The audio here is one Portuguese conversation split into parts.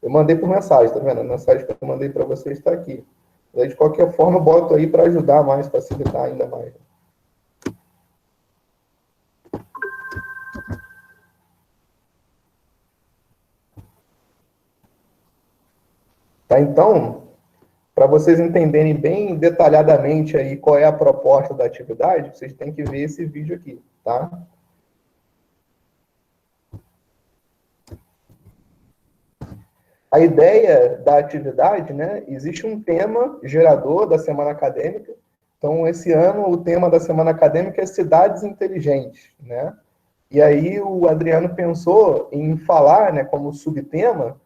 Eu mandei por mensagem, tá vendo? A mensagem que eu mandei para vocês está aqui. Daí, de qualquer forma, eu boto aí para ajudar mais, facilitar ainda mais. Tá, então, para vocês entenderem bem detalhadamente aí qual é a proposta da atividade, vocês têm que ver esse vídeo aqui, tá? A ideia da atividade, né? Existe um tema gerador da semana acadêmica. Então, esse ano, o tema da semana acadêmica é cidades inteligentes, né? E aí o Adriano pensou em falar, né, como subtema,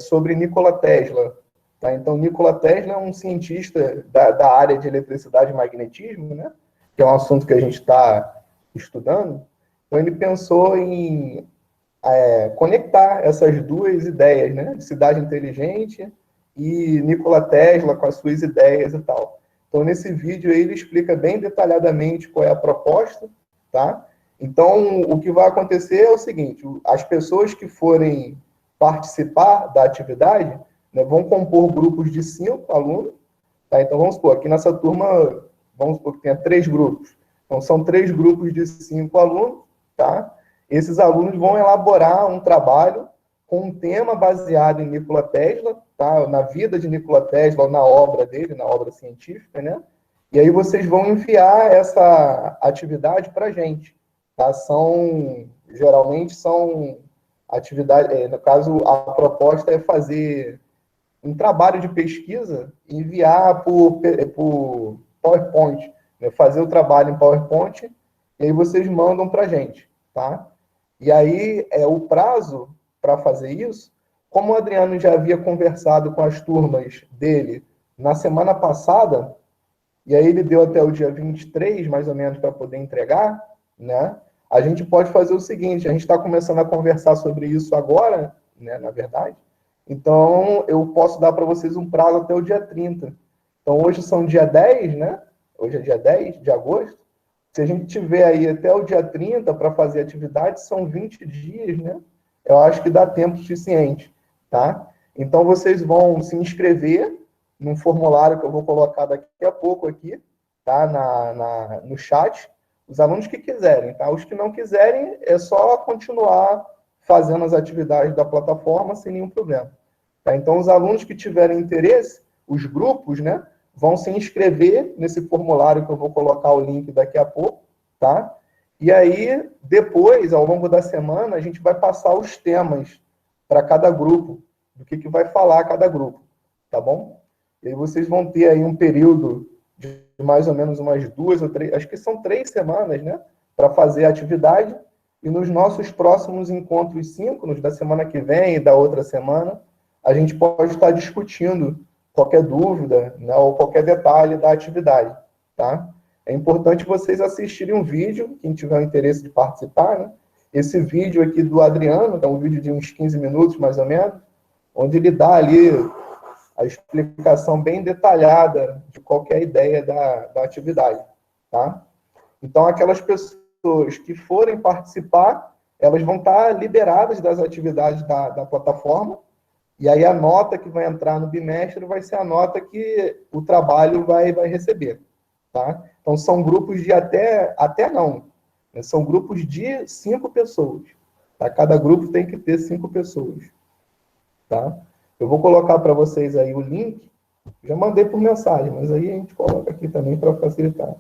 sobre Nikola Tesla. Tá? Então, Nikola Tesla é um cientista da área de eletricidade e magnetismo, né? Que é um assunto que a gente está estudando. Então, ele pensou em conectar essas duas ideias, né? Cidade inteligente e Nikola Tesla com as suas ideias e tal. Então, nesse vídeo aí, ele explica bem detalhadamente qual é a proposta, tá? Então, o que vai acontecer é o seguinte, as pessoas que forem participar da atividade, né, vão compor grupos de 5 alunos, tá? Então, vamos supor, aqui nessa turma, vamos supor que tenha 3 grupos. Então, são 3 grupos de 5 alunos, tá? Esses alunos vão elaborar um trabalho com um tema baseado em Nikola Tesla, tá? Na vida de Nikola Tesla, na obra dele, na obra científica, né? E aí vocês vão enviar essa atividade para a gente, tá? Geralmente são atividades, no caso, a proposta é fazer um trabalho de pesquisa e enviar por PowerPoint, né? Fazer o trabalho em PowerPoint e aí vocês mandam para a gente, tá? E aí, o prazo para fazer isso, como o Adriano já havia conversado com as turmas dele na semana passada, e aí ele deu até o dia 23, mais ou menos, para poder entregar, né? A gente pode fazer o seguinte, a gente está começando a conversar sobre isso agora, né, na verdade, então eu posso dar para vocês um prazo até o dia 30. Então hoje são dia 10, né? Hoje é dia 10 de agosto. Se a gente tiver aí até o dia 30 para fazer atividade, são 20 dias, né? Eu acho que dá tempo suficiente, tá? Então, vocês vão se inscrever num formulário que eu vou colocar daqui a pouco aqui, tá? No chat. Os alunos que quiserem, tá? Os que não quiserem, é só continuar fazendo as atividades da plataforma sem nenhum problema. Tá? Então, os alunos que tiverem interesse, os grupos, né? Vão se inscrever nesse formulário que eu vou colocar o link daqui a pouco, tá? E aí, depois, ao longo da semana, a gente vai passar os temas para cada grupo, do que vai falar cada grupo, tá bom? E aí vocês vão ter aí um período de mais ou menos umas 2 ou 3, acho que são 3 semanas, né? Para fazer a atividade, e nos nossos próximos encontros síncronos, da semana que vem e da outra semana, a gente pode estar discutindo qualquer dúvida, né, ou qualquer detalhe da atividade, tá? É importante vocês assistirem um vídeo, quem tiver o interesse de participar, né? Esse vídeo aqui do Adriano, que é um vídeo de uns 15 minutos, mais ou menos, onde ele dá ali a explicação bem detalhada de qualquer ideia da atividade, tá? Então, aquelas pessoas que forem participar, elas vão estar liberadas das atividades da plataforma, e aí a nota que vai entrar no bimestre vai ser a nota que o trabalho vai receber, tá? Então, são grupos de até não, né? São grupos de 5 pessoas, tá? Cada grupo tem que ter 5 pessoas, tá? Eu vou colocar para vocês aí o link, já mandei por mensagem, mas aí a gente coloca aqui também para facilitar.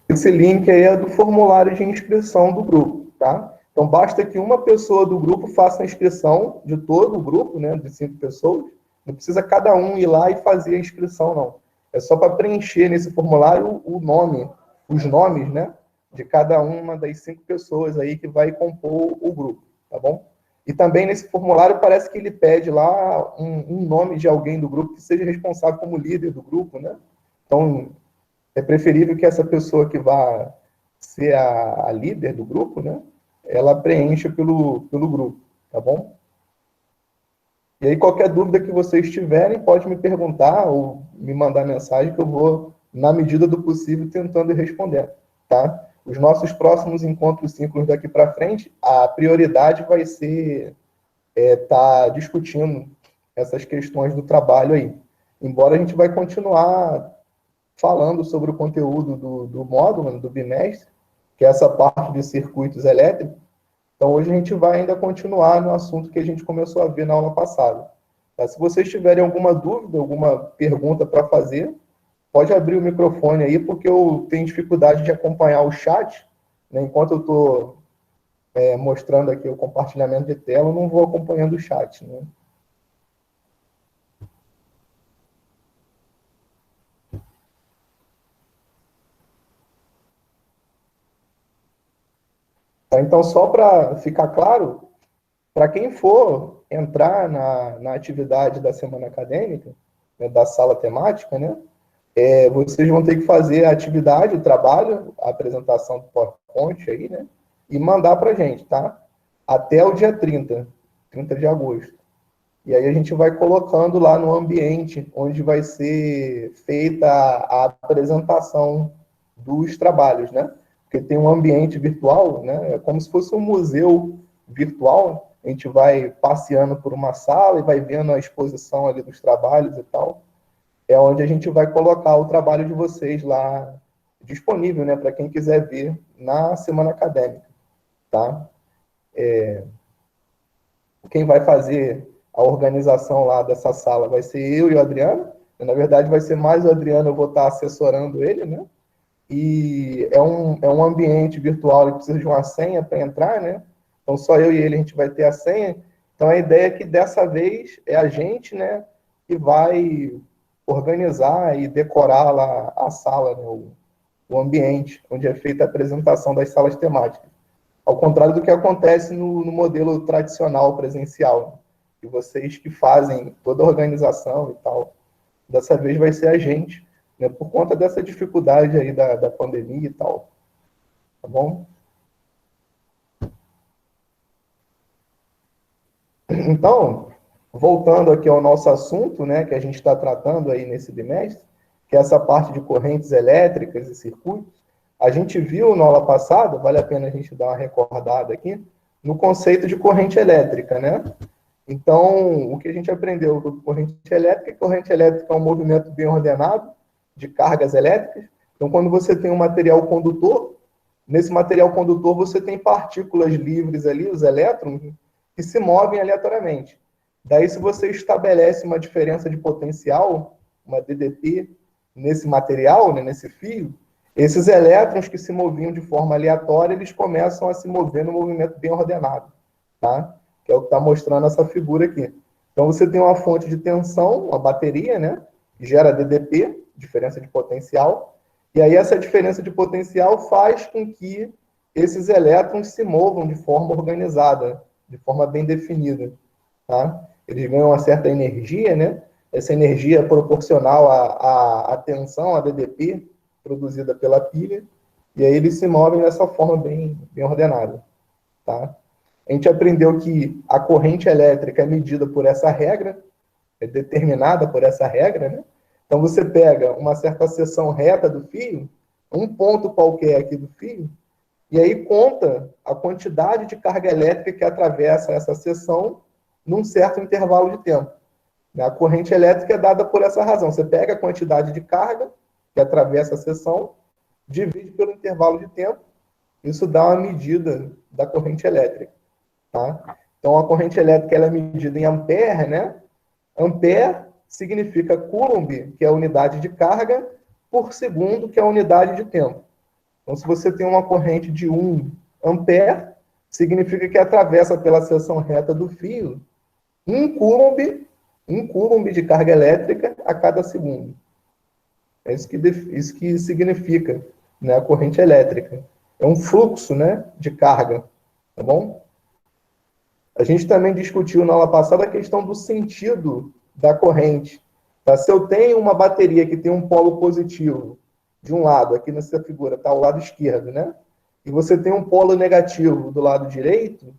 Esse link aí é do formulário de inscrição do grupo, tá? Então, basta que uma pessoa do grupo faça a inscrição de todo o grupo, né, de 5 pessoas. Não precisa cada um ir lá e fazer a inscrição, não. É só para preencher nesse formulário o nome, os nomes, né, de cada uma das 5 pessoas aí que vai compor o grupo, tá bom? E também nesse formulário parece que ele pede lá um nome de alguém do grupo que seja responsável como líder do grupo, né? Então, é preferível que essa pessoa que vá ser a líder do grupo, né? Ela preencha pelo grupo, tá bom? E aí, qualquer dúvida que vocês tiverem, pode me perguntar ou me mandar mensagem que eu vou, na medida do possível, tentando responder, tá? Os nossos próximos encontros síncronos daqui para frente, a prioridade vai ser tá discutindo essas questões do trabalho aí. Embora a gente vai continuar falando sobre o conteúdo do módulo, né, do bimestre, que é essa parte de circuitos elétricos. Então, hoje a gente vai ainda continuar no assunto que a gente começou a ver na aula passada. Tá? Se vocês tiverem alguma dúvida, alguma pergunta para fazer, pode abrir o microfone aí, porque eu tenho dificuldade de acompanhar o chat, né? Enquanto eu estou mostrando aqui o compartilhamento de tela, eu não vou acompanhando o chat, né? Tá? Então, só para ficar claro, para quem for entrar na atividade da semana acadêmica, né, da sala temática, né, vocês vão ter que fazer a atividade, o trabalho, a apresentação do PowerPoint aí, né, e mandar para a gente, tá? Até o dia 30 de agosto. E aí a gente vai colocando lá no ambiente onde vai ser feita a apresentação dos trabalhos, né? Porque tem um ambiente virtual, né? É como se fosse um museu virtual. A gente vai passeando por uma sala e vai vendo a exposição ali dos trabalhos e tal. É onde a gente vai colocar o trabalho de vocês lá disponível, né? Para quem quiser ver na semana acadêmica, tá? Quem vai fazer a organização lá dessa sala vai ser eu e o Adriano. Na verdade, vai ser mais o Adriano, eu vou estar assessorando ele, né? E é um ambiente virtual, ele precisa de uma senha para entrar, né? Então, só eu e ele a gente vai ter a senha. Então, a ideia é que dessa vez é a gente, né, que vai organizar e decorar lá a sala, né, o ambiente onde é feita a apresentação das salas temáticas. Ao contrário do que acontece no modelo tradicional presencial, que vocês que fazem toda a organização e tal. Dessa vez vai ser a gente, né, por conta dessa dificuldade aí da pandemia e tal. Tá bom? Então, voltando aqui ao nosso assunto, né, que a gente está tratando aí nesse bimestre, que é essa parte de correntes elétricas e circuitos, a gente viu na aula passada, vale a pena a gente dar uma recordada aqui, no conceito de corrente elétrica, né? Então, o que a gente aprendeu sobre corrente elétrica é um movimento bem ordenado de cargas elétricas. Então, quando você tem um material condutor, nesse material condutor você tem partículas livres ali, os elétrons, que se movem aleatoriamente. Daí, se você estabelece uma diferença de potencial, uma DDP, nesse material, né, nesse fio, esses elétrons que se moviam de forma aleatória, eles começam a se mover no movimento bem ordenado, tá? Que é o que está mostrando essa figura aqui. Então, você tem uma fonte de tensão, uma bateria, né? Que gera DDP, diferença de potencial, e aí essa diferença de potencial faz com que esses elétrons se movam de forma organizada, de forma bem definida, tá? Eles ganham uma certa energia, né? Essa energia é proporcional à tensão, à DDP, produzida pela pilha, e aí eles se movem dessa forma bem ordenada, tá? A gente aprendeu que a corrente elétrica é medida por essa regra, é determinada por essa regra, né? Então, você pega uma certa seção reta do fio, um ponto qualquer aqui do fio, e aí conta a quantidade de carga elétrica que atravessa essa seção num certo intervalo de tempo. A corrente elétrica é dada por essa razão. Você pega a quantidade de carga que atravessa a seção, divide pelo intervalo de tempo, isso dá uma medida da corrente elétrica. Tá? Então, a corrente elétrica ela é medida em ampere, né? Ampere significa coulomb, que é a unidade de carga, por segundo, que é a unidade de tempo. Então, se você tem uma corrente de 1 ampere, significa que atravessa pela seção reta do fio 1 coulomb de carga elétrica a cada segundo. É isso que significa, né, a corrente elétrica. É um fluxo, né, de carga, tá bom? A gente também discutiu na aula passada a questão do sentido da corrente. Tá? Se eu tenho uma bateria que tem um polo positivo de um lado, aqui nessa figura está o lado esquerdo, né? E você tem um polo negativo do lado direito,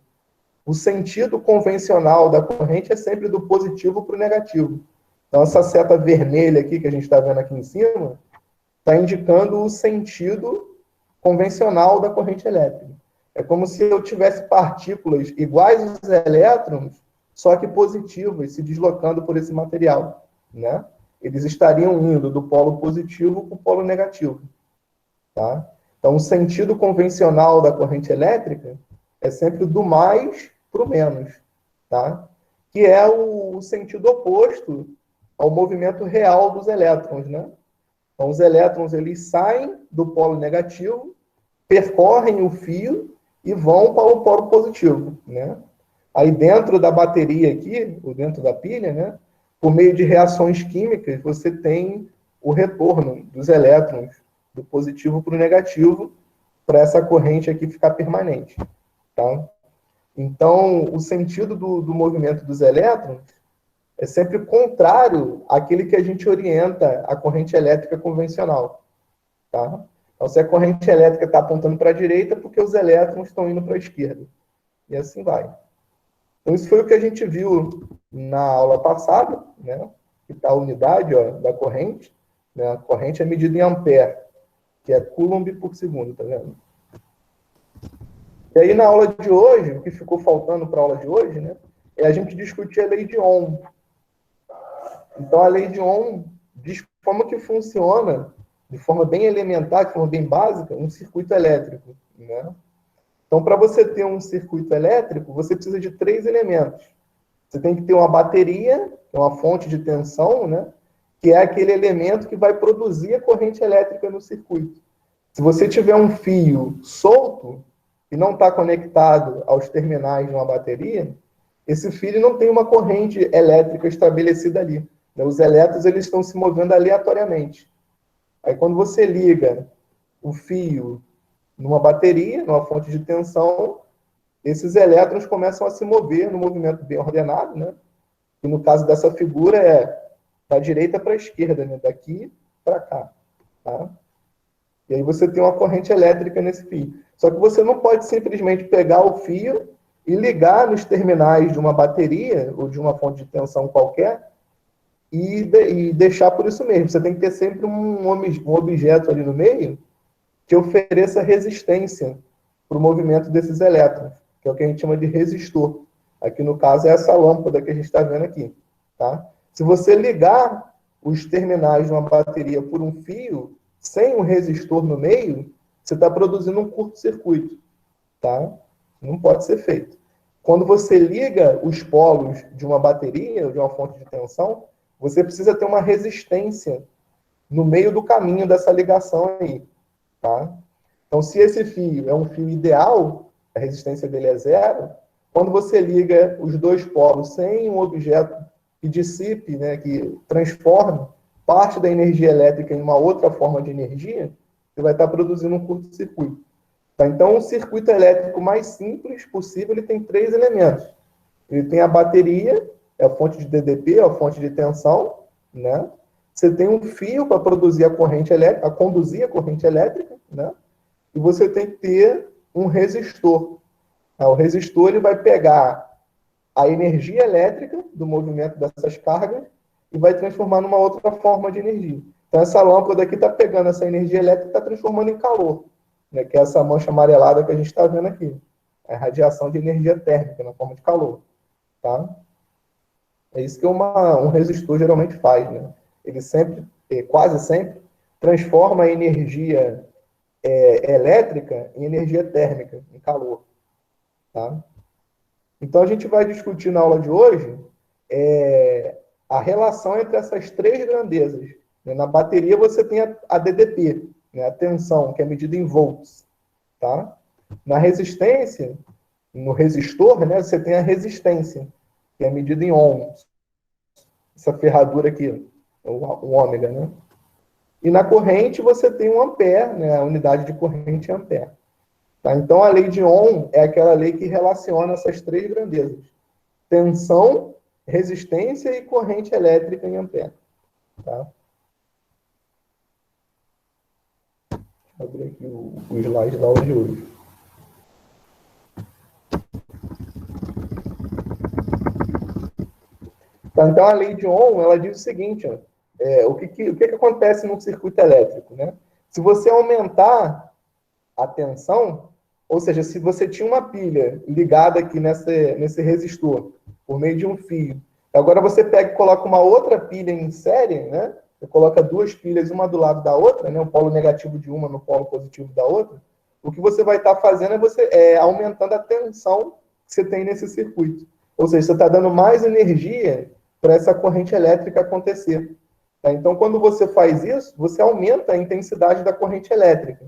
o sentido convencional da corrente é sempre do positivo para o negativo. Então, essa seta vermelha aqui, que a gente está vendo aqui em cima, está indicando o sentido convencional da corrente elétrica. É como se eu tivesse partículas iguais aos elétrons, só que positivas, se deslocando por esse material, né? Eles estariam indo do polo positivo para o polo negativo, tá? Então, o sentido convencional da corrente elétrica é sempre do mais para o menos, tá? Que é o sentido oposto ao movimento real dos elétrons, né? Então, os elétrons eles saem do polo negativo, percorrem o fio e vão para o polo positivo, né? Aí dentro da bateria aqui, ou dentro da pilha, né? Por meio de reações químicas, você tem o retorno dos elétrons do positivo para o negativo, para essa corrente aqui ficar permanente, tá? Então, o sentido do movimento dos elétrons é sempre contrário àquele que a gente orienta a corrente elétrica convencional, tá? Então, se a corrente elétrica está apontando para a direita, porque os elétrons estão indo para a esquerda. E assim vai. Então, isso foi o que a gente viu na aula passada, né? Que está a unidade, ó, da corrente. Né? A corrente é medida em ampere, que é coulomb por segundo, tá vendo? E aí, na aula de hoje, o que ficou faltando para a aula de hoje, né? É a gente discutir a lei de Ohm. Então, a lei de Ohm diz como que funciona, de forma bem elementar, de forma bem básica, um circuito elétrico, né? Então, para você ter um circuito elétrico, você precisa de 3 elementos. Você tem que ter uma bateria, que é uma fonte de tensão, né? Que é aquele elemento que vai produzir a corrente elétrica no circuito. Se você tiver um fio solto e não está conectado aos terminais de uma bateria, esse fio não tem uma corrente elétrica estabelecida ali. Os elétrons eles estão se movendo aleatoriamente. Aí, quando você liga o fio numa bateria, numa fonte de tensão, esses elétrons começam a se mover no movimento bem ordenado, né? E no caso dessa figura é da direita para a esquerda, né? Daqui para cá, tá? E aí você tem uma corrente elétrica nesse fio. Só que você não pode simplesmente pegar o fio e ligar nos terminais de uma bateria ou de uma fonte de tensão qualquer e deixar por isso mesmo. Você tem que ter sempre um objeto ali no meio que ofereça resistência para o movimento desses elétrons, que é o que a gente chama de resistor. Aqui, no caso, é essa lâmpada que a gente está vendo aqui. Tá? Se você ligar os terminais de uma bateria por um fio, sem um resistor no meio, você está produzindo um curto-circuito. Tá? Não pode ser feito. Quando você liga os polos de uma bateria ou de uma fonte de tensão, você precisa ter uma resistência no meio do caminho dessa ligação aí. Tá? Então, se esse fio é um fio ideal, a resistência dele é 0, quando você liga os dois polos sem um objeto que dissipe, né, que transforme parte da energia elétrica em uma outra forma de energia, você vai estar produzindo um curto-circuito. Tá? Então, o circuito elétrico mais simples possível, ele tem 3 elementos. Ele tem a bateria, é a fonte de DDP, é a fonte de tensão, né? Você tem um fio para produzir a corrente elétrica, a conduzir a corrente elétrica, né? E você tem que ter um resistor. O resistor ele vai pegar a energia elétrica do movimento dessas cargas e vai transformar numa outra forma de energia. Então, essa lâmpada aqui está pegando essa energia elétrica e está transformando em calor, né? Que é essa mancha amarelada que a gente está vendo aqui. É a radiação de energia térmica na forma de calor. Tá? É isso que um resistor geralmente faz, né? Ele sempre, quase sempre, transforma a energia elétrica em energia térmica, em calor. Tá? Então, a gente vai discutir na aula de hoje a relação entre essas 3 grandezas. Na bateria, você tem a DDP, né? A tensão, que é medida em volts. Tá? Na resistência, no resistor, né, você tem a resistência, que é medida em ohms. Essa ferradura aqui, o ômega, né? E na corrente você tem um ampere, né? A unidade de corrente é ampere. Tá? Então, a lei de Ohm é aquela lei que relaciona essas três grandezas: tensão, resistência e corrente elétrica em ampere. Tá? Vou abrir aqui o slide da aula de hoje. Tá? Então, a lei de Ohm, ela diz o seguinte, ó, o que acontece num circuito elétrico, né? Se você aumentar a tensão, ou seja, se você tinha uma pilha ligada aqui nesse resistor, por meio de um fio, agora você pega e coloca uma outra pilha em série, né? Você coloca duas pilhas, uma do lado da outra, né? O polo negativo de uma no polo positivo da outra. O que você vai estar fazendo é aumentando a tensão que você tem nesse circuito. Ou seja, você está dando mais energia para essa corrente elétrica acontecer. Tá? Então, quando você faz isso, você aumenta a intensidade da corrente elétrica,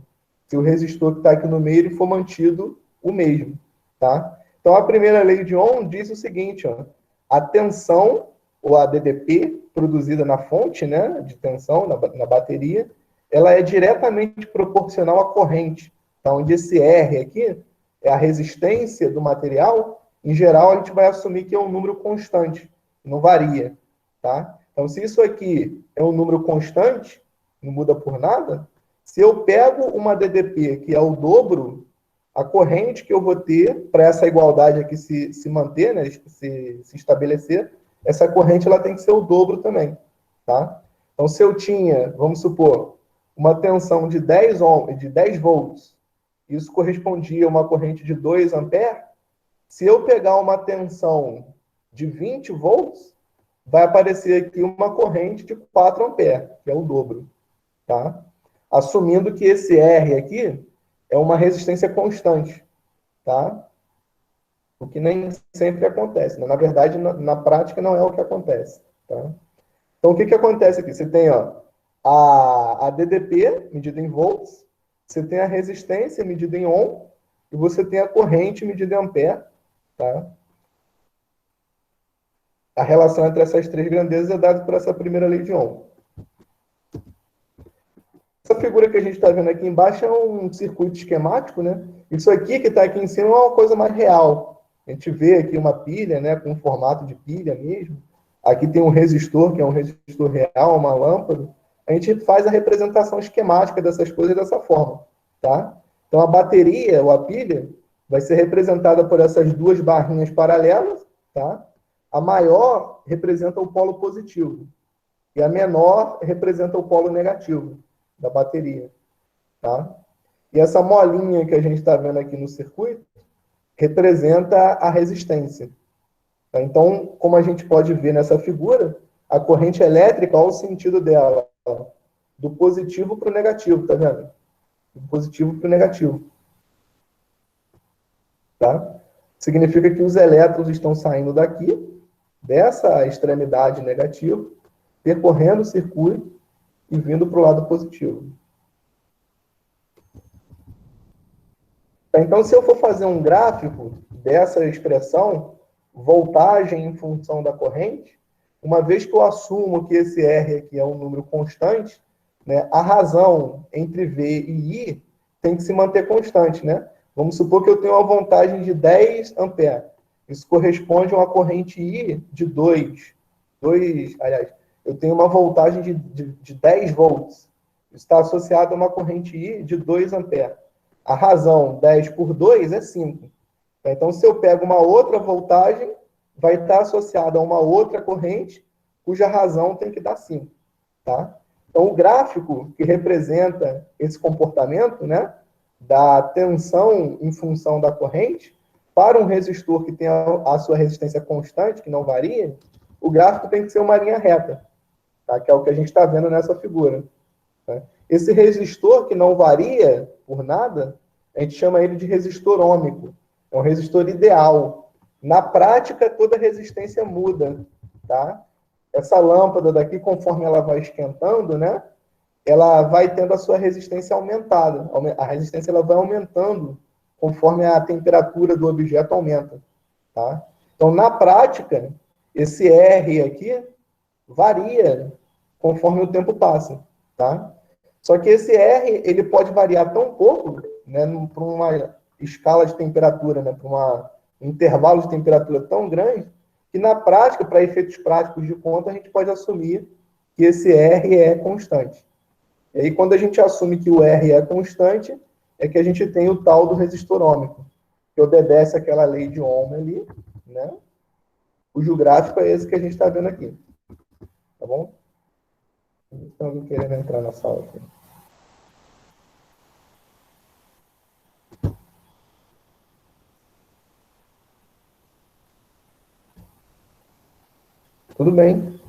se o resistor que está aqui no meio ele for mantido o mesmo. Tá? Então, a primeira lei de Ohm diz o seguinte, ó, a tensão, ou a DDP, produzida na fonte, né, de tensão, na bateria, ela é diretamente proporcional à corrente. Tá? Onde esse R aqui é a resistência do material, em geral a gente vai assumir que é um número constante, não varia. Tá? Então, se isso aqui é um número constante, não muda por nada, se eu pego uma DDP que é o dobro, a corrente que eu vou ter para essa igualdade aqui se manter, né, se estabelecer, essa corrente ela tem que ser o dobro também. Tá? Então, se eu tinha, vamos supor, uma tensão de 10 ohms, de 10 volts, isso correspondia a uma corrente de 2 amperes, se eu pegar uma tensão de 20 volts, vai aparecer aqui uma corrente de 4 amperes, que é o dobro. Tá? Assumindo que esse R aqui é uma resistência constante. Tá? O que nem sempre acontece. Né? Na verdade, na prática, não é o que acontece. Tá? Então, o que acontece aqui? Você tem ó, a DDP, medida em volts, você tem a resistência, medida em ohm, e você tem a corrente, medida em ampere. Tá? A relação entre essas três grandezas é dada por essa primeira lei de Ohm. Essa figura que a gente está vendo aqui embaixo é um circuito esquemático, né? Isso aqui que está aqui em cima é uma coisa mais real. A gente vê aqui uma pilha, né, com formato de pilha mesmo. Aqui tem um resistor, que é um resistor real, uma lâmpada. A gente faz a representação esquemática dessas coisas dessa forma, tá? Então, a bateria, ou a pilha, vai ser representada por essas duas barrinhas paralelas, tá? A maior representa o polo positivo e a menor representa o polo negativo da bateria, tá? E essa molinha que a gente está vendo aqui no circuito representa a resistência. Tá? Então, como a gente pode ver nessa figura, a corrente elétrica, olha o sentido dela, ó, do positivo para o negativo, tá vendo? Do positivo para o negativo. Tá? Significa que os elétrons estão saindo daqui, dessa extremidade negativa, percorrendo o circuito e vindo para o lado positivo. Então, se eu for fazer um gráfico dessa expressão, voltagem em função da corrente, uma vez que eu assumo que esse R aqui é um número constante, né, a razão entre V e I tem que se manter constante, né? Vamos supor que eu tenho uma voltagem de 10 amperes. Isso corresponde a uma corrente I de 2. Aliás, eu tenho uma voltagem de 10 volts. Isso está associado a uma corrente I de 2 amperes. A razão 10 por 2 é 5. Então, se eu pego uma outra voltagem, vai estar associada a uma outra corrente, cuja razão tem que dar 5. Tá? Então, o gráfico que representa esse comportamento, né, da tensão em função da corrente, para um resistor que tem a sua resistência constante, que não varia, o gráfico tem que ser uma linha reta, tá? Que é o que a gente está vendo nessa figura. Tá? Esse resistor que não varia por nada, a gente chama ele de resistor ôhmico. É um resistor ideal. Na prática, toda resistência muda. Tá? Essa lâmpada daqui, conforme ela vai esquentando, né, ela vai tendo a sua resistência aumentada. A resistência ela vai aumentando conforme a temperatura do objeto aumenta. Tá? Então, na prática, esse R aqui varia conforme o tempo passa. Tá? Só que esse R ele pode variar tão pouco, né, para escala de temperatura, né, para um intervalo de temperatura tão grande, que na prática, para efeitos práticos de conta, a gente pode assumir que esse R é constante. E aí, quando a gente assume que o R é constante, é que a gente tem o tal do resistor ôhmico, que obedece àquela lei de Ohm ali, né? Cujo gráfico é esse que a gente está vendo aqui. Tá bom? Tem alguém querendo entrar na sala aqui. Tudo bem.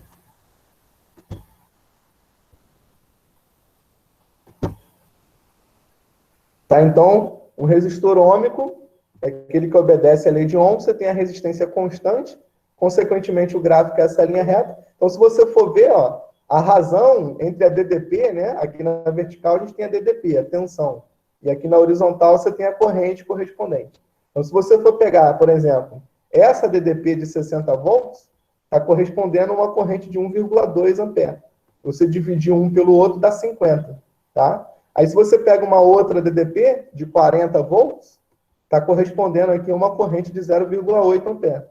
Tá, então, o resistor ôhmico é aquele que obedece à lei de Ohm, você tem a resistência constante, consequentemente o gráfico é essa linha reta. Então, se você for ver, ó, a razão entre a DDP, né, aqui na vertical a gente tem a DDP, a tensão, e aqui na horizontal você tem a corrente correspondente. Então, se você for pegar, por exemplo, essa DDP de 60 volts, está correspondendo a uma corrente de 1,2 ampere. Você dividir um pelo outro dá 50, tá? Aí, se você pega uma outra DDP de 40 volts, está correspondendo aqui a uma corrente de 0,8 ampere.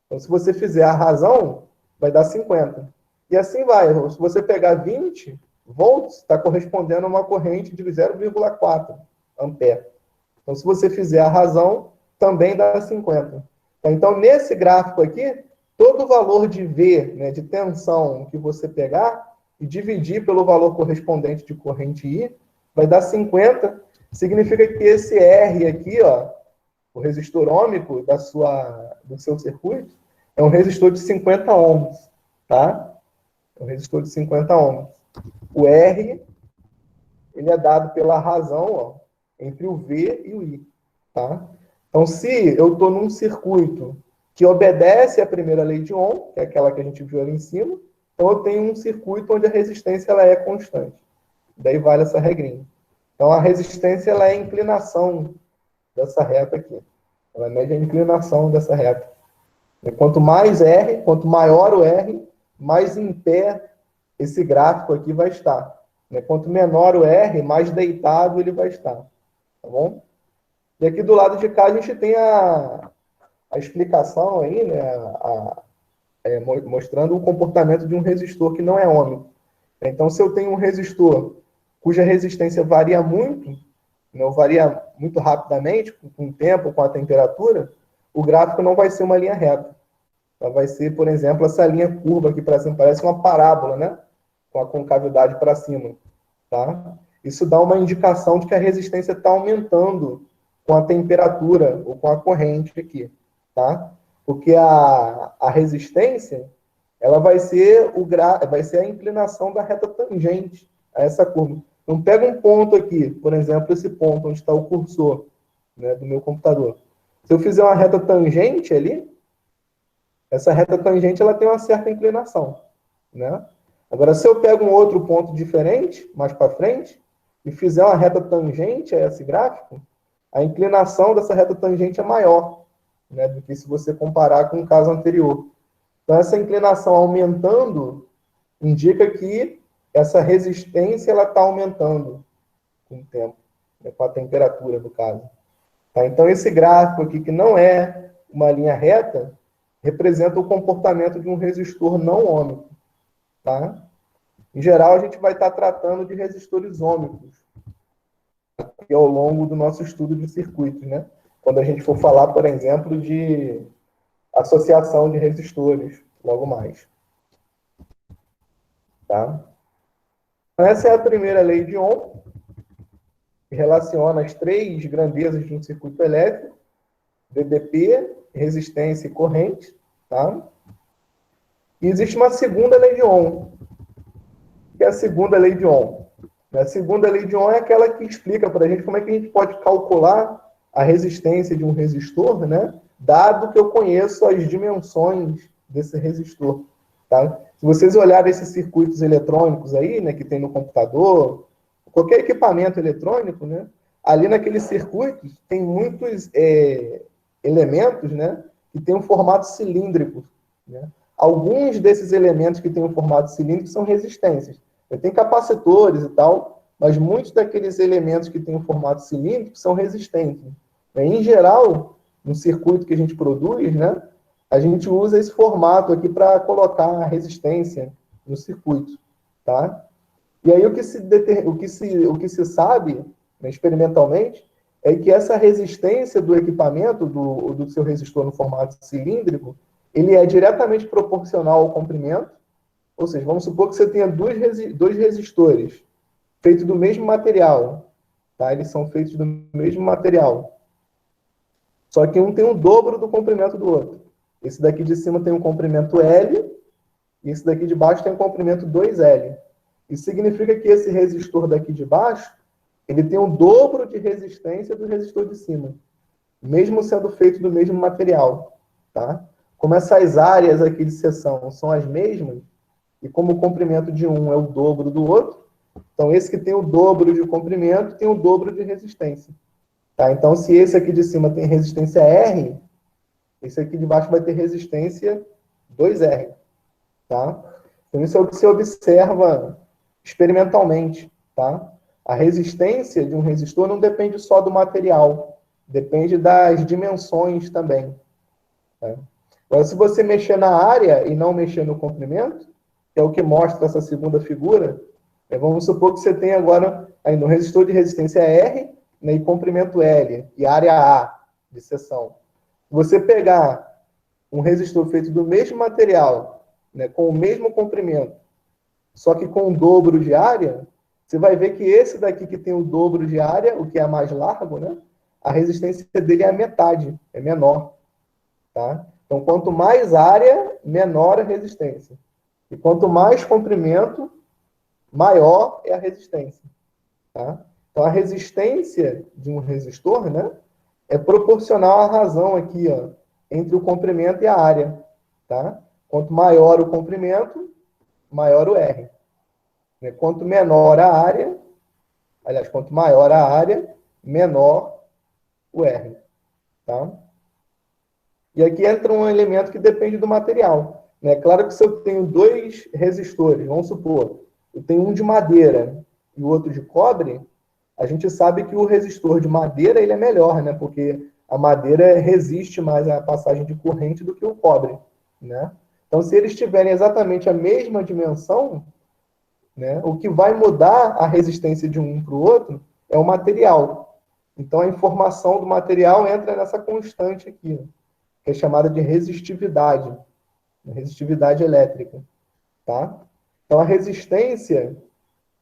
Então, se você fizer a razão, vai dar 50. E assim vai. Se você pegar 20 volts, está correspondendo a uma corrente de 0,4 ampere. Então, se você fizer a razão, também dá 50. Então, nesse gráfico aqui, todo o valor de V, né, de tensão que você pegar e dividir pelo valor correspondente de corrente I, vai dar 50. Significa que esse R aqui, ó, o resistor ôhmico do seu circuito, é um resistor de 50 ohms, tá? É um resistor de 50 ohms. O R, ele é dado pela razão, ó, entre o V e o I, tá? Então, se eu estou num circuito que obedece à primeira lei de Ohm, que é aquela que a gente viu ali em cima, então eu tenho um circuito onde a resistência ela é constante. Daí vale essa regrinha. Então, a resistência ela é a inclinação dessa reta aqui. Ela mede a inclinação dessa reta. E quanto mais R, quanto maior o R, mais em pé esse gráfico aqui vai estar. Quanto menor o R, mais deitado ele vai estar. Tá bom? E aqui do lado de cá a gente tem a explicação aí, né, mostrando o comportamento de um resistor que não é ôhmico. Então, se eu tenho um resistor cuja resistência varia muito, não varia muito rapidamente, com o tempo, com a temperatura, o gráfico não vai ser uma linha reta. Ela vai ser, por exemplo, essa linha curva aqui para cima, parece uma parábola, né? Com a concavidade para cima. Tá? Isso dá uma indicação de que a resistência está aumentando com a temperatura ou com a corrente aqui. Tá? Porque a resistência ela vai ser, vai ser a inclinação da reta tangente a essa curva. Então, pega um ponto aqui, por exemplo, esse ponto onde está o cursor, né, do meu computador. Se eu fizer uma reta tangente ali, essa reta tangente ela tem uma certa inclinação. Né? Agora, se eu pego um outro ponto diferente, mais para frente, e fizer uma reta tangente a esse gráfico, a inclinação dessa reta tangente é maior, né, do que se você comparar com o caso anterior. Então, essa inclinação aumentando indica que essa resistência está aumentando com o tempo, né, com a temperatura, no caso. Tá? Então, esse gráfico aqui, que não é uma linha reta, representa o comportamento de um resistor não ôhmico. Tá? Em geral, a gente vai estar tratando de resistores ôhmicos aqui ao longo do nosso estudo de circuitos, né? Quando a gente for falar, por exemplo, de associação de resistores, logo mais. Tá? Essa é a primeira lei de Ohm, que relaciona as três grandezas de um circuito elétrico, DDP, resistência e corrente. Tá? E existe uma segunda lei de Ohm, que é a segunda lei de Ohm. A segunda lei de Ohm é aquela que explica para a gente como é que a gente pode calcular a resistência de um resistor, né? Dado que eu conheço as dimensões desse resistor. Tá? Se vocês olharem esses circuitos eletrônicos aí, né, que tem no computador, qualquer equipamento eletrônico, né, ali naqueles circuitos tem muitos elementos, né, que têm um formato cilíndrico. Né? Alguns desses elementos que têm um formato cilíndrico são resistências. Tem capacitores e tal, mas muitos daqueles elementos que têm um formato cilíndrico são resistentes. Em geral, no circuito que a gente produz, né, a gente usa esse formato aqui para colocar a resistência no circuito, tá? E aí o que se sabe, né, experimentalmente, é que essa resistência do equipamento, do seu resistor no formato cilíndrico, ele é diretamente proporcional ao comprimento, ou seja, vamos supor que você tenha dois resistores feitos do mesmo material, tá? Eles são feitos do mesmo material, só que um tem o dobro do comprimento do outro. Esse daqui de cima tem um comprimento L, e esse daqui de baixo tem um comprimento 2L. Isso significa que esse resistor daqui de baixo, ele tem o dobro de resistência do resistor de cima, mesmo sendo feito do mesmo material, tá? Como essas áreas aqui de seção são as mesmas, e como o comprimento de um é o dobro do outro, então esse que tem o dobro de comprimento tem o dobro de resistência. Tá? Então, se esse aqui de cima tem resistência R, esse aqui de baixo vai ter resistência 2R. Tá? Então, isso é o que se observa experimentalmente. Tá? A resistência de um resistor não depende só do material, depende das dimensões também. Tá? Agora, se você mexer na área e não mexer no comprimento, que é o que mostra essa segunda figura, vamos supor que você tem agora aí no resistor de resistência R, né, e comprimento L, e área A de seção. Se você pegar um resistor feito do mesmo material, né, com o mesmo comprimento, só que com o dobro de área, você vai ver que esse daqui que tem o dobro de área, o que é mais largo, né, a resistência dele é a metade, é menor. Tá? Então, quanto mais área, menor a resistência. E quanto mais comprimento, maior é a resistência. Tá? Então, a resistência de um resistor, né, é proporcional à razão aqui, ó, entre o comprimento e a área. Tá? Quanto maior o comprimento, maior o R. Quanto menor a área, aliás, quanto maior a área, menor o R. Tá? E aqui entra um elemento que depende do material. É claro que se eu tenho dois resistores, vamos supor, eu tenho um de madeira e o outro de cobre, a gente sabe que o resistor de madeira ele é melhor, né? Porque a madeira resiste mais à passagem de corrente do que o cobre, né? Então, se eles tiverem exatamente a mesma dimensão, né, o que vai mudar a resistência de um para o outro é o material. Então, a informação do material entra nessa constante aqui, que é chamada de resistividade elétrica, tá? Então, a resistência,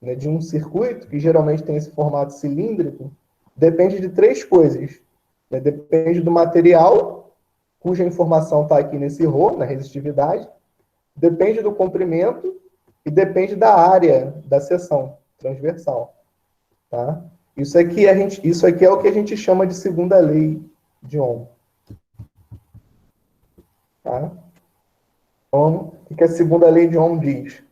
né, de um circuito, que geralmente tem esse formato cilíndrico, depende de três coisas. Né? Depende do material, cuja informação está aqui nesse ρ, na resistividade, depende do comprimento e depende da área da seção transversal. Tá? Isso aqui é o que a gente chama de segunda lei de Ohm. Tá? Então, o que a segunda lei de Ohm diz?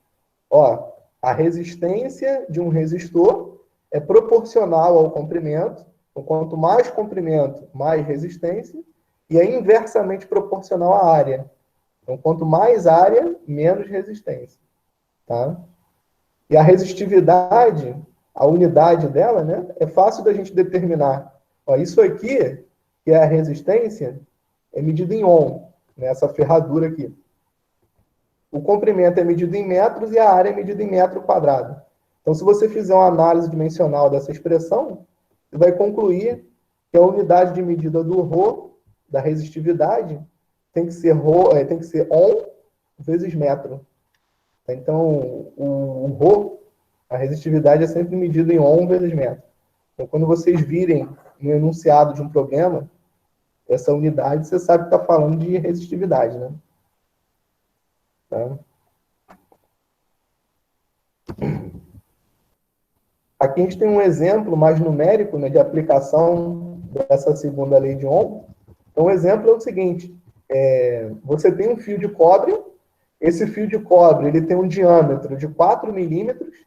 Ó, a resistência de um resistor é proporcional ao comprimento. Então, quanto mais comprimento, mais resistência. E é inversamente proporcional à área. Então, quanto mais área, menos resistência. Tá? E a resistividade, a unidade dela, né, é fácil da gente determinar. Ó, isso aqui, que é a resistência, é medida em Ohm, né, essa ferradura aqui. O comprimento é medido em metros e a área é medida em metro quadrado. Então, se você fizer uma análise dimensional dessa expressão, você vai concluir que a unidade de medida do ρ, da resistividade, tem que ser Ohm vezes metro. Então, o ρ, a resistividade é sempre medida em Ohm vezes metro. Então, quando vocês virem no enunciado de um problema, essa unidade, você sabe que está falando de resistividade, né? Tá? Aqui a gente tem um exemplo mais numérico, né, de aplicação dessa segunda lei de Ohm. Então, o exemplo é o seguinte: você tem um fio de cobre, esse fio de cobre ele tem um diâmetro de 4 milímetros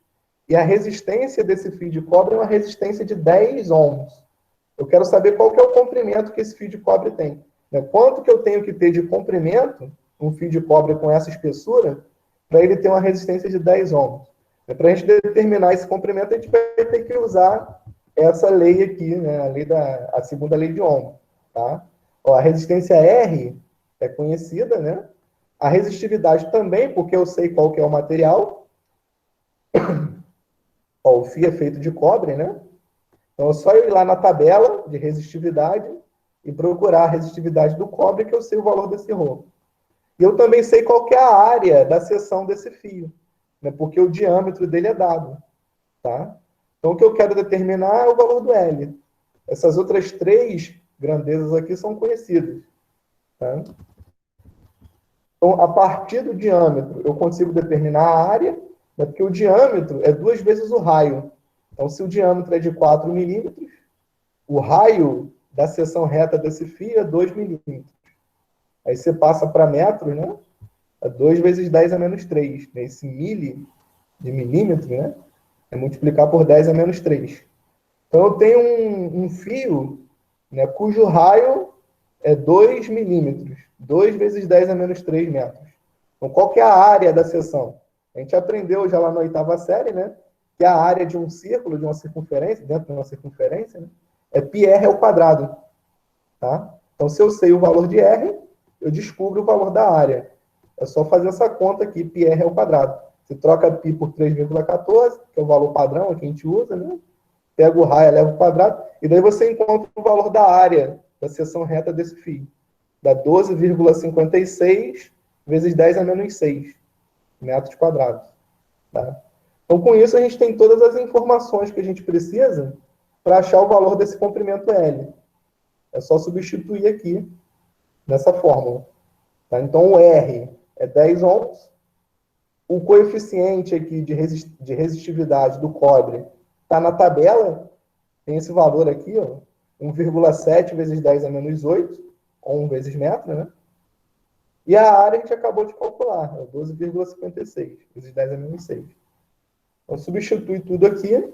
e a resistência desse fio de cobre é uma resistência de 10 ohms. Eu quero saber qual que é o comprimento que esse fio de cobre tem. Quanto que eu tenho que ter de comprimento, um fio de cobre com essa espessura, para ele ter uma resistência de 10 ohms. Para a gente determinar esse comprimento, a gente vai ter que usar essa lei aqui, né? A segunda lei de Ohm, tá? Ó, a resistência R é conhecida, né? A resistividade também, porque eu sei qual que é o material. Ó, o fio é feito de cobre, né? Então é só eu ir lá na tabela de resistividade e procurar a resistividade do cobre, que eu sei o valor desse ρ. E eu também sei qual que é a área da seção desse fio, né? Porque o diâmetro dele é dado, tá? Então o que eu quero determinar é o valor do L. Essas outras três grandezas aqui são conhecidas, tá? Então, a partir do diâmetro, eu consigo determinar a área, né? Porque o diâmetro é 2 vezes o raio. Então, se o diâmetro é de 4 milímetros, o raio da seção reta desse fio é 2 milímetros. Aí você passa para metros, né? É 2 vezes 10 a menos 3. Né? Esse mili de milímetro, né? É multiplicar por 10 a menos 3. Então, eu tenho um fio, né, cujo raio é 2 milímetros. 2 vezes 10 a menos 3 metros. Então, qual que é a área da seção? A gente aprendeu já lá na oitava série, né? Que a área de um círculo, de uma circunferência, dentro de uma circunferência, né, é πr ao quadrado. Tá? Então, se eu sei o valor de R, eu descubro o valor da área. É só fazer essa conta aqui, πr ao quadrado. Você troca π por 3,14, que é o valor padrão que a gente usa, né? Pega o raio, eleva ao quadrado, e daí você encontra o valor da área da seção reta desse fio. Dá 12,56 vezes 10 a menos 6 metros quadrados. Tá? Então, com isso, a gente tem todas as informações que a gente precisa para achar o valor desse comprimento L. É só substituir aqui nessa fórmula. Tá? Então, o R é 10 ohms. O coeficiente aqui de resistividade do cobre está na tabela. Tem esse valor aqui, ó, 1,7 vezes 10 a menos 8, ou 1 vezes metro, né? E a área a gente acabou de calcular, é 12,56 vezes 10 a menos 6. Então, substitui tudo aqui,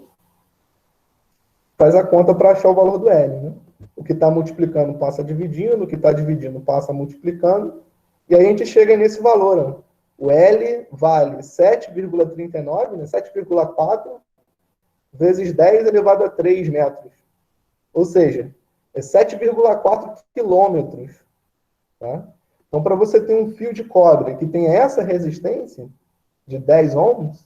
faz a conta para achar o valor do L, né? O que está multiplicando passa dividindo, o que está dividindo passa multiplicando, e aí a gente chega nesse valor, ó. O L vale 7,39, né? 7,4 vezes 10 elevado a 3 metros. Ou seja, é 7,4 quilômetros. Tá? Então, para você ter um fio de cobre que tenha essa resistência de 10 ohms,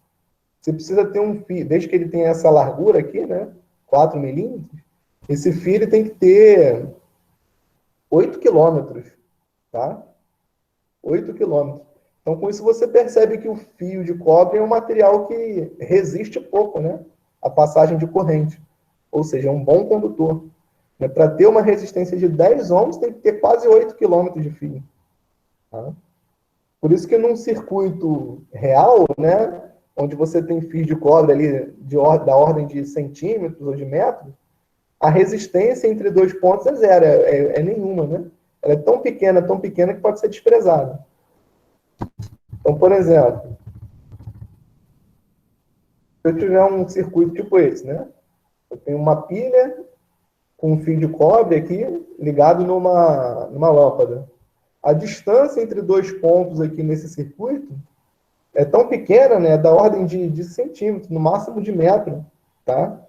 você precisa ter um fio, desde que ele tenha essa largura aqui, né, 4 milímetros, esse fio ele tem que ter 8 quilômetros. Tá? 8 quilômetros. Então, com isso, você percebe que o fio de cobre é um material que resiste pouco, né, à passagem de corrente. Ou seja, é um bom condutor. Para ter uma resistência de 10 ohms, tem que ter quase 8 quilômetros de fio. Tá? Por isso que num circuito real, né, onde você tem fios de cobre ali da ordem de centímetros ou de metros, a resistência entre dois pontos é zero, é nenhuma. Né? Ela é tão pequena que pode ser desprezada. Então, por exemplo, se eu tiver um circuito tipo esse, né? Eu tenho uma pilha com um fio de cobre aqui ligado numa lâmpada. A distância entre dois pontos aqui nesse circuito é tão pequena, né? Da ordem de centímetro, no máximo de metro, tá?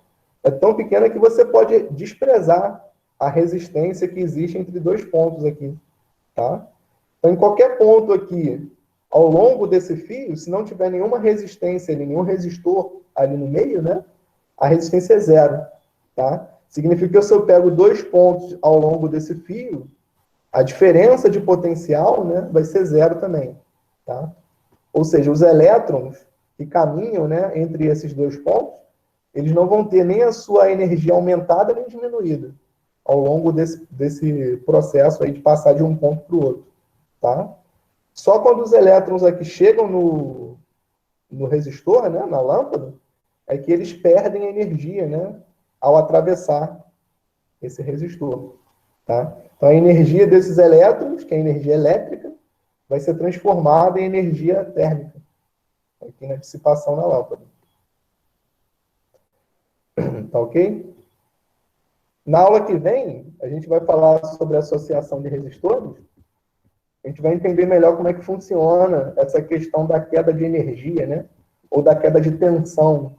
É tão pequena que você pode desprezar a resistência que existe entre dois pontos aqui, tá? Então, em qualquer ponto aqui, ao longo desse fio, se não tiver nenhuma resistência, nenhum resistor ali no meio, né? A resistência é zero, tá? Significa que se eu pego dois pontos ao longo desse fio, a diferença de potencial, né, vai ser zero também, tá? Ou seja, os elétrons que caminham, né, entre esses dois pontos, eles não vão ter nem a sua energia aumentada nem diminuída ao longo desse processo aí de passar de um ponto para o outro, tá? Só quando os elétrons aqui chegam no resistor, né, na lâmpada, é que eles perdem energia, né, ao atravessar esse resistor. Tá? Então, a energia desses elétrons, que é a energia elétrica, vai ser transformada em energia térmica, aqui na dissipação da lâmpada. Tá ok? Na aula que vem, a gente vai falar sobre a associação de resistores. A gente vai entender melhor como é que funciona essa questão da queda de energia, né? Ou da queda de tensão.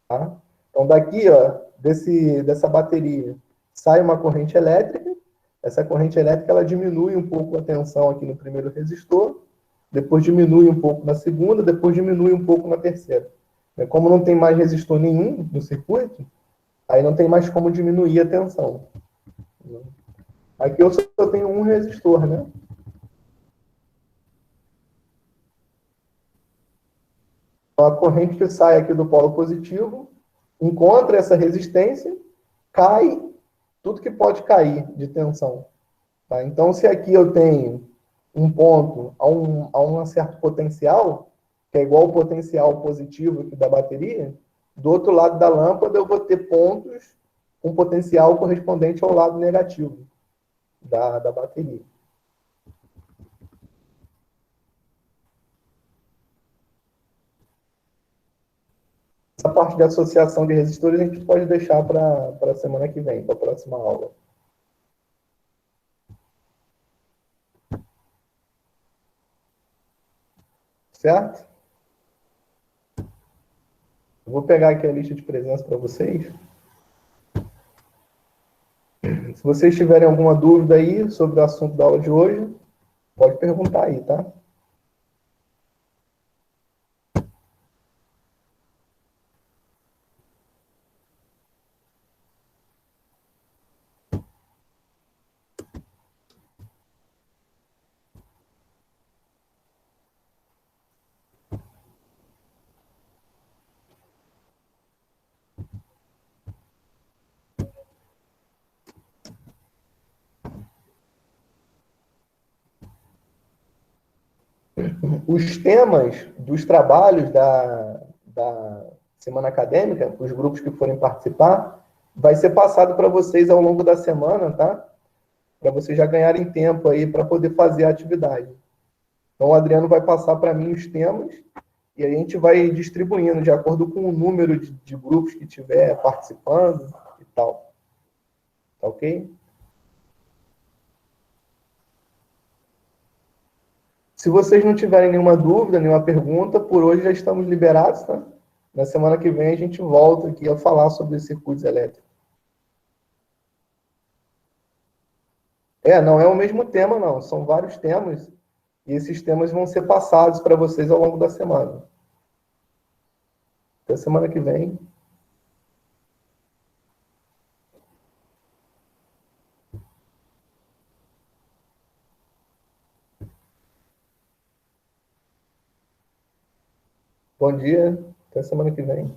Tá? Então, daqui, ó, dessa bateria sai uma corrente elétrica. Essa corrente elétrica ela diminui um pouco a tensão aqui no primeiro resistor, depois diminui um pouco na segunda, depois diminui um pouco na terceira. Como não tem mais resistor nenhum no circuito, aí não tem mais como diminuir a tensão. Aqui eu só tenho um resistor, né? Então, a corrente que sai aqui do polo positivo encontra essa resistência, cai tudo que pode cair de tensão. Tá? Então, se aqui eu tenho um ponto a um certo potencial, que é igual ao potencial positivo aqui da bateria, do outro lado da lâmpada eu vou ter pontos com potencial correspondente ao lado negativo da bateria. Essa parte de associação de resistores a gente pode deixar para a semana que vem, para a próxima aula. Certo? Eu vou pegar aqui a lista de presença para vocês. Se vocês tiverem alguma dúvida aí sobre o assunto da aula de hoje, pode perguntar aí, tá? Os temas dos trabalhos da semana acadêmica, os grupos que forem participar, vai ser passado para vocês ao longo da semana, tá? Para vocês já ganharem tempo aí para poder fazer a atividade. Então, o Adriano vai passar para mim os temas e a gente vai distribuindo de acordo com o número de grupos que tiver participando e tal. Tá ok? Se vocês não tiverem nenhuma dúvida, nenhuma pergunta, por hoje já estamos liberados, tá? Na semana que vem a gente volta aqui a falar sobre os circuitos elétricos. Não é o mesmo tema, não. São vários temas e esses temas vão ser passados para vocês ao longo da semana. Até semana que vem. Bom dia. Até semana que vem.